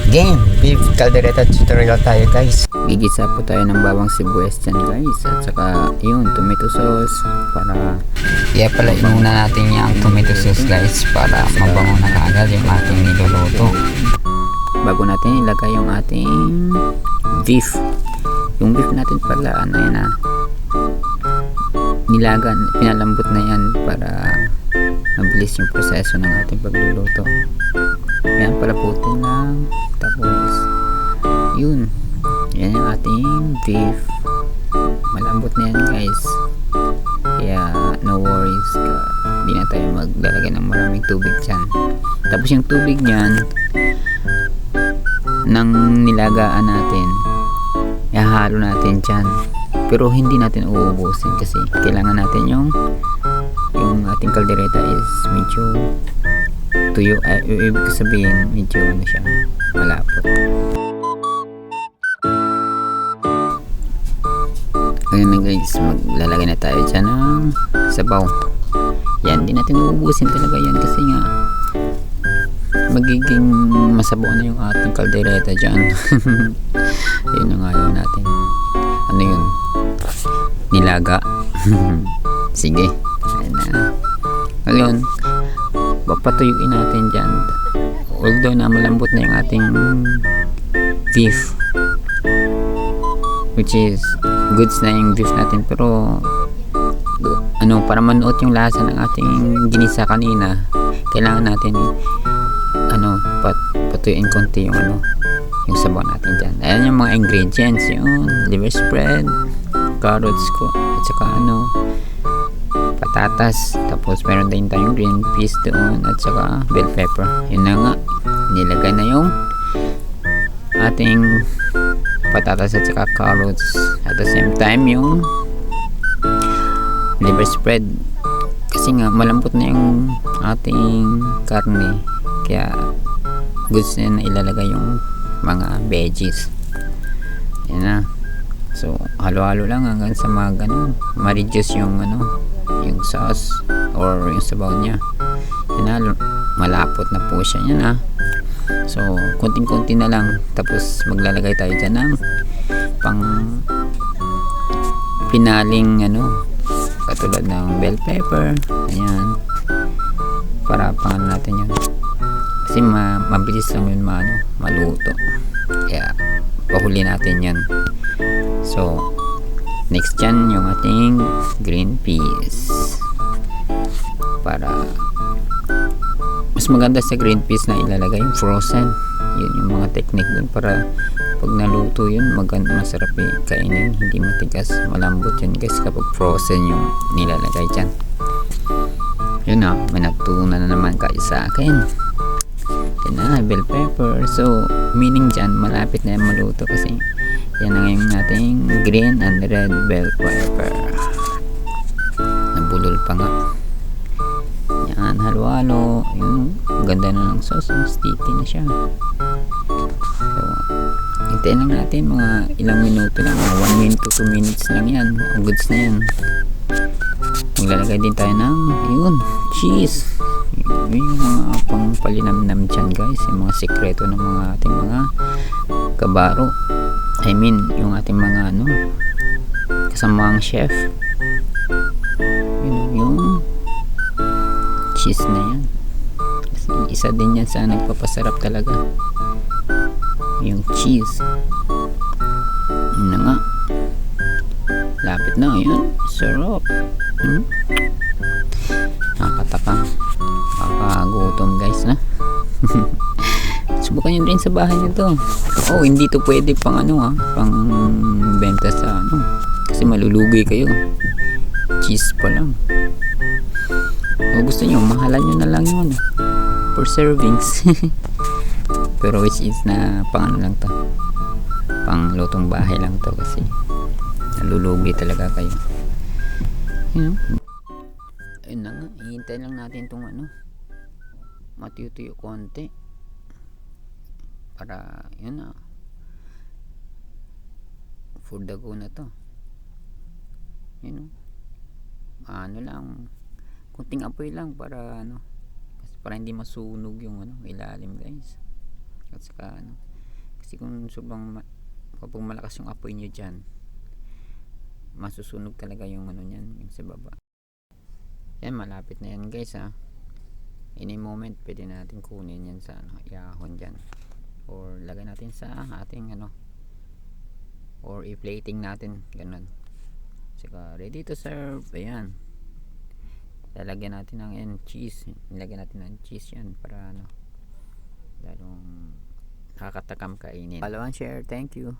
Game beef caldereta tutorial tayo guys. Gigisa po tayo ng bawang sibuyas dyan guys, at saka yun tomato sauce para Pala inuna natin yung tomato sauce guys para mabango na kaagad yung ating niluluto. bago natin ilagay yung ating beef. Yung beef natin pala nilagan, pinalambot na yan para mabilis yung proseso ng ating pagluluto. Yan, palaputin lang, tapos yun, yan yung ating beef. Malambot na yan guys, kaya no worries ka, hindi na tayo maglalagay ng maraming tubig dyan. Tapos yung tubig nyan ng nilagaan natin, ihahalo natin dyan, pero hindi natin uubusin kasi kailangan natin yung ating kaldereta is medyo tuyo, ibig sabihin medyo siya, malapot. Ngayon na guys, maglalagay na tayo dyan ng sabaw. Yan, hindi natin uubusin talaga yan kasi nga magiging masabaw na yung ating kaldereta dyan. Yun yung ayaw natin. Ano yun? Nilaga. Sige, ayan na. Ngayon, papatuyuin natin dyan. Although na malambot na yung ating beef, which is goods na yung beef natin, pero para manuot yung lasa ng ating ginisa kanina, kailangan natin patuyuin konti yung yung sabaw natin dyan. Ayan yung mga ingredients, yung liver spread, carrots ko, at saka patatas, tapos meron din tayong green peas doon, at saka bell pepper. Yun na nga, nilagay na yung ating patatas at saka carrots, at the same time yung liver spread kasi nga malambot na yung ating karne, kaya goods na ilalagay yung mga veggies. Yan na, so halo-halo lang hanggang sa ma-reduce yung yung sauce or yung sabaw niya. Yan na, malapot na po siya. Yan na, so konting-konti na lang, tapos maglalagay tayo dyan ng pang pinaling katulad ng bell pepper. Ayan, para pang natin yun kasi mabilis lang yun maluto, kaya pahuli natin yan. So next dyan yung ating green peas. Para mas maganda sa green peas na ilalagay yung frozen. Yun yung mga technique dun para pag naluto yun masarap kainin, hindi matigas, malambot yun guys kapag frozen yung nilalagay dyan. Yun na, may natutunan na naman kayo sa akin. Yan na, bell pepper. So meaning dyan malapit na yan maluto kasi yan na ngayon nating green and red bell pepper. Nabulol pa nga. Yan, halo-halo. Yung ganda na ng sauce, sticky na siya. So hintayin lang natin mga ilang minuto lang, 1 minute to 2 minutes lang yan, goods na yan. Maglalagay din tayo ng cheese. Yung mga pang palinamnam dyan guys, yung mga sekreto ng mga ating mga kabaro, I mean yung ating mga kasamang chef. Yung cheese na yan kasi isa din yan sa nagpapasarap talaga, yung cheese. Yun na nga, lapit na yun, sarap. Nakakatakam, nakakagutom guys na. Subukan nyo rin sa bahay nyo to. Hindi to pwede pang pang benta sa kasi malulugi kayo, cheese pa lang. Gusto nyo mahalan nyo na lang yun for servings. Pero which is na pang lang to, pang lutong bahay lang to kasi nalulugi talaga kayo. Ayun na nga, hihintay lang natin itong matuyo-tuyo konti para yun na, for the go na to. Lang kunting apoy lang para kasi para hindi masunog yung ilalim guys, at saka Kasi kung kapag malakas yung apoy nyo dyan, masusunog talaga yung ano nyan, yung sa baba. Yan, malapit na yan guys ha. Any moment pwede natin kunin yan sa iahon dyan, or lagay natin sa ating or i-plating natin, ganun. Saka ready to serve. Ayan, lalagyan natin ng cheese. Nilagyan natin ng cheese yan para lalong nakakatakam kainin. Follow and share. Thank you.